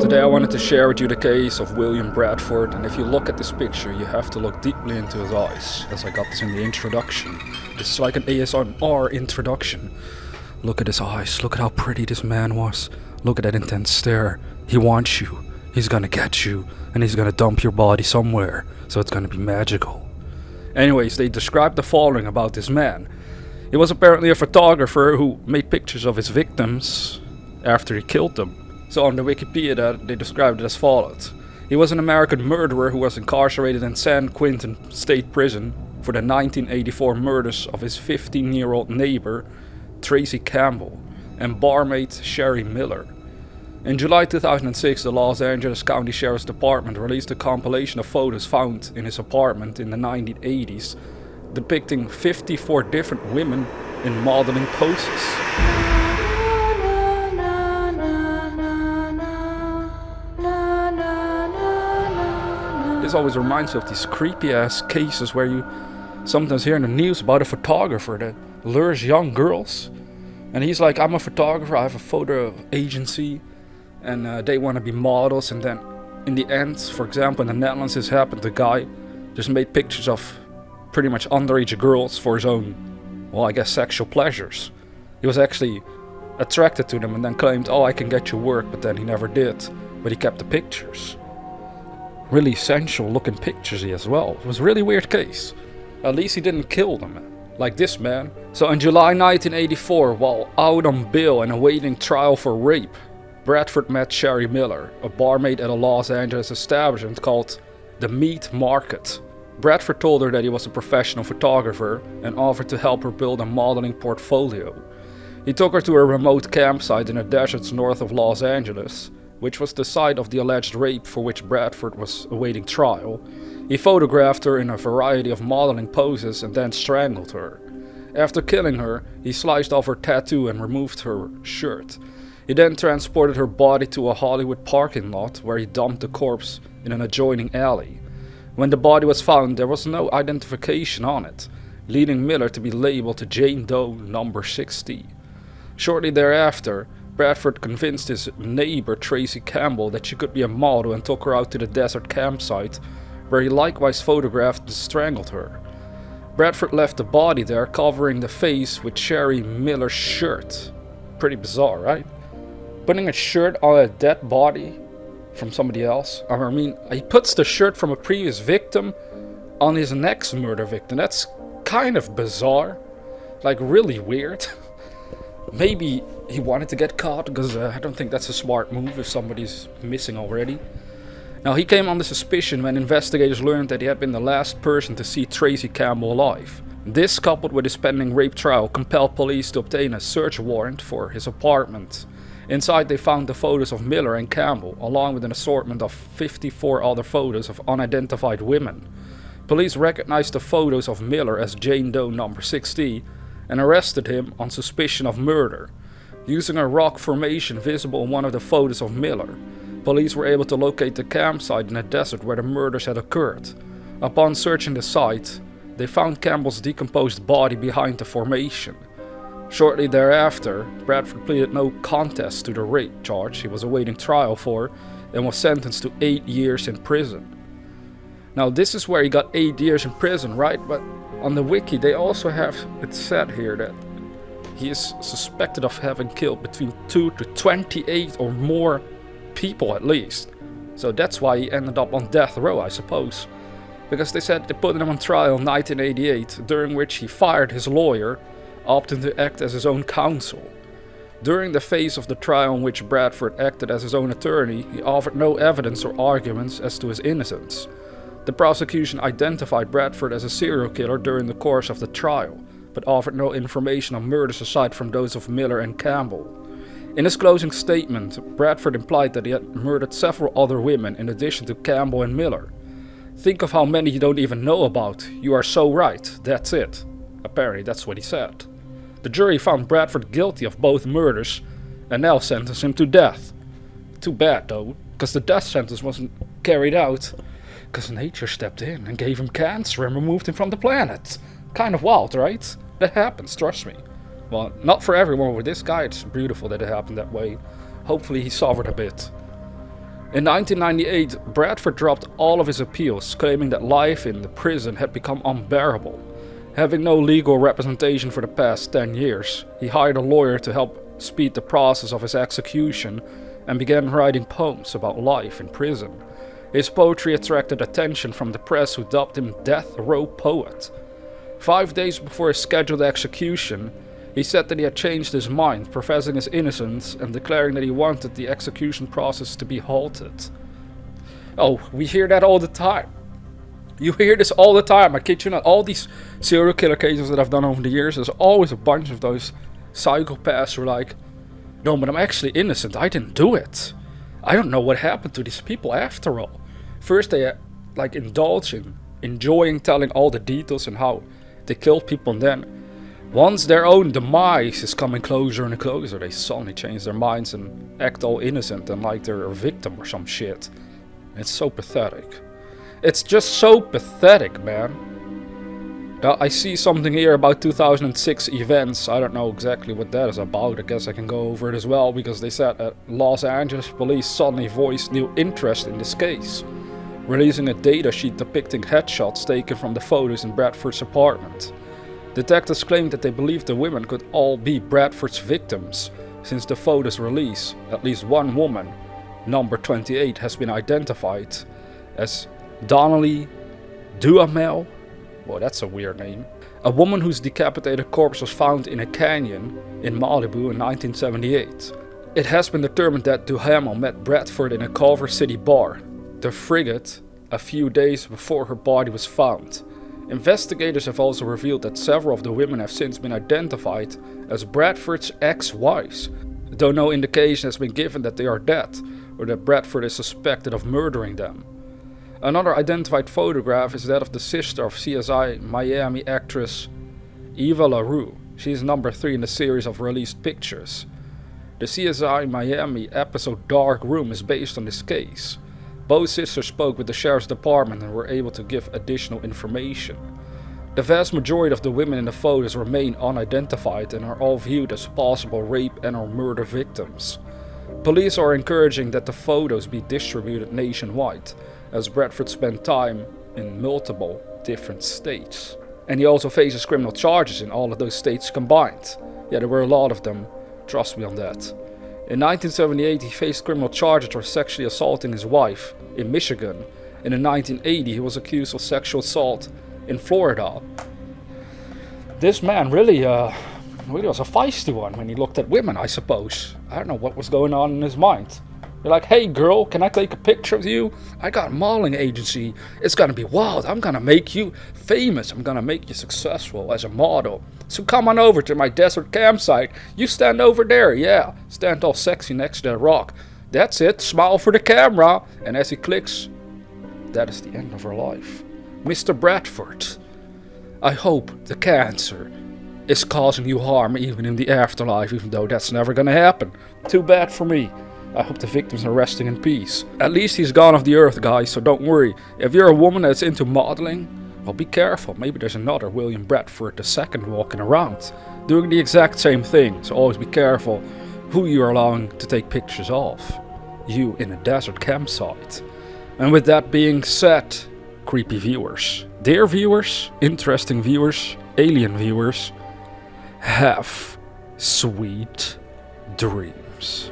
Today I wanted to share with you the case of William Bradford, and if you look at this picture you have to look deeply into his eyes, as I got this in the introduction. This is like an ASMR introduction. Look at his eyes, look at how pretty this man was. Look at that intense stare. He wants you, he's gonna get you, and he's gonna dump your body somewhere, so it's gonna be magical. Anyways, they described the following about this man. He was apparently a photographer who made pictures of his victims after he killed them. So on the Wikipedia they described it as follows. He was an American murderer who was incarcerated in San Quentin State Prison for the 1984 murders of his 15-year-old neighbor, Tracey Campbell, and barmaid Shari Miller. In July 2006, the Los Angeles County Sheriff's Department released a compilation of photos found in his apartment in the 1980s, depicting 54 different women in modeling poses. This always reminds me of these creepy ass cases where you sometimes hear in the news about a photographer that lures young girls, and he's like, I'm a photographer, I have a photo agency, and they want to be models, and then in the end, for example in the Netherlands this happened, the guy just made pictures of pretty much underage girls for his own, well, I guess sexual pleasures. He was actually attracted to them and then claimed, oh, I can get you work, but then he never did, but he kept the pictures. Really sensual looking pictures as well. It was a really weird case. At least he didn't kill them, like this man. So in July 1984, while out on bail and awaiting trial for rape, Bradford met Shari Miller, a barmaid at a Los Angeles establishment called the Meat Market. Bradford told her that he was a professional photographer and offered to help her build a modeling portfolio. He took her to a remote campsite in the deserts north of Los Angeles, which was the site of the alleged rape for which Bradford was awaiting trial. He photographed her in a variety of modeling poses and then strangled her. After killing her, he sliced off her tattoo and removed her shirt. He then transported her body to a Hollywood parking lot where he dumped the corpse in an adjoining alley. When the body was found, there was no identification on it, leading Miller to be labeled Jane Doe number 60. Shortly thereafter, Bradford convinced his neighbor Tracey Campbell that she could be a model and took her out to the desert campsite, where he likewise photographed and strangled her. Bradford left the body there, covering the face with Shari Miller's shirt. Pretty bizarre, right? Putting a shirt on a dead body from somebody else. I mean, he puts the shirt from a previous victim on his next murder victim. That's kind of bizarre. Like, really weird. Maybe he wanted to get caught, because I don't think that's a smart move if somebody's missing already. Now, he came under suspicion when investigators learned that he had been the last person to see Tracey Campbell alive. This, coupled with his pending rape trial, compelled police to obtain a search warrant for his apartment. Inside they found the photos of Miller and Campbell, along with an assortment of 54 other photos of unidentified women. Police recognized the photos of Miller as Jane Doe number 60 and arrested him on suspicion of murder. Using a rock formation visible in one of the photos of Miller, police were able to locate the campsite in the desert where the murders had occurred. Upon searching the site, they found Campbell's decomposed body behind the formation. Shortly thereafter, Bradford pleaded no contest to the rape charge he was awaiting trial for and was sentenced to 8 years in prison. Now, this is where he got 8 years in prison, right? But on the wiki they also have it said here that he is suspected of having killed between 2 to 28 or more people at least. So that's why he ended up on death row, I suppose. Because they said they put him on trial in 1988, during which he fired his lawyer, opting to act as his own counsel. During the phase of the trial in which Bradford acted as his own attorney, he offered no evidence or arguments as to his innocence. The prosecution identified Bradford as a serial killer during the course of the trial, but offered no information on murders aside from those of Miller and Campbell. In his closing statement, Bradford implied that he had murdered several other women in addition to Campbell and Miller. Think of how many you don't even know about. You are so right, that's it. Apparently that's what he said. The jury found Bradford guilty of both murders and now sentenced him to death. Too bad though, because the death sentence wasn't carried out because nature stepped in and gave him cancer and removed him from the planet. Kind of wild, right? That happens, trust me. Well, not for everyone, but this guy, it's beautiful that it happened that way. Hopefully he suffered a bit. In 1998, Bradford dropped all of his appeals, claiming that life in the prison had become unbearable. Having no legal representation for the past 10 years, he hired a lawyer to help speed the process of his execution and began writing poems about life in prison. His poetry attracted attention from the press, who dubbed him Death Row Poet. 5 days before his scheduled execution, he said that he had changed his mind, professing his innocence and declaring that he wanted the execution process to be halted. Oh, we hear that all the time. You hear this all the time, I kid you not. All these serial killer cases that I've done over the years, there's always a bunch of those psychopaths who are like, no, but I'm actually innocent, I didn't do it. I don't know what happened to these people after all. First they indulge in enjoying telling all the details and how they killed people, and then once their own demise is coming closer and closer, they suddenly change their minds and act all innocent and like they're a victim or some shit. It's so pathetic. It's just so pathetic, man. Now, I see something here about 2006 events. I don't know exactly what that is about. I guess I can go over it as well, because they said that Los Angeles police suddenly voiced new interest in this case, releasing a data sheet depicting headshots taken from the photos in Bradford's apartment. Detectives claimed that they believed the women could all be Bradford's victims. Since the photos release, at least one woman, number 28, has been identified as Donnelly Duhamel. Well, that's a weird name. A woman whose decapitated corpse was found in a canyon in Malibu in 1978. It has been determined that Duhamel met Bradford in a Culver City bar, the Frigate, a few days before her body was found. Investigators have also revealed that several of the women have since been identified as Bradford's ex-wives, though no indication has been given that they are dead or that Bradford is suspected of murdering them. Another identified photograph is that of the sister of CSI Miami actress Eva LaRue. She is number 3 in the series of released pictures. The CSI Miami episode Dark Room is based on this case. Both sisters spoke with the sheriff's department and were able to give additional information. The vast majority of the women in the photos remain unidentified and are all viewed as possible rape and/or murder victims. Police are encouraging that the photos be distributed nationwide, as Bradford spent time in multiple different states. And he also faces criminal charges in all of those states combined. Yeah, there were a lot of them, trust me on that. In 1978, he faced criminal charges for sexually assaulting his wife in Michigan, and in 1980 he was accused of sexual assault in Florida. This man really was a feisty one when he looked at women, I suppose. I don't know what was going on in his mind. You're like, hey girl, can I take a picture of you? I got a modeling agency. It's gonna be wild. I'm gonna make you famous. I'm gonna make you successful as a model. So come on over to my desert campsite. You stand over there, yeah. Stand all sexy next to that rock. That's it, smile for the camera. And as he clicks, that is the end of her life. Mr. Bradford, I hope the cancer is causing you harm even in the afterlife, even though that's never gonna happen. Too bad for me. I hope the victims are resting in peace. At least he's gone off the earth, guys, so don't worry. If you're a woman that's into modeling, well, be careful. Maybe there's another William Bradford II walking around, doing the exact same thing. So always be careful who you're allowing to take pictures of. You in a desert campsite. And with that being said, creepy viewers, dear viewers, interesting viewers, alien viewers, have sweet dreams.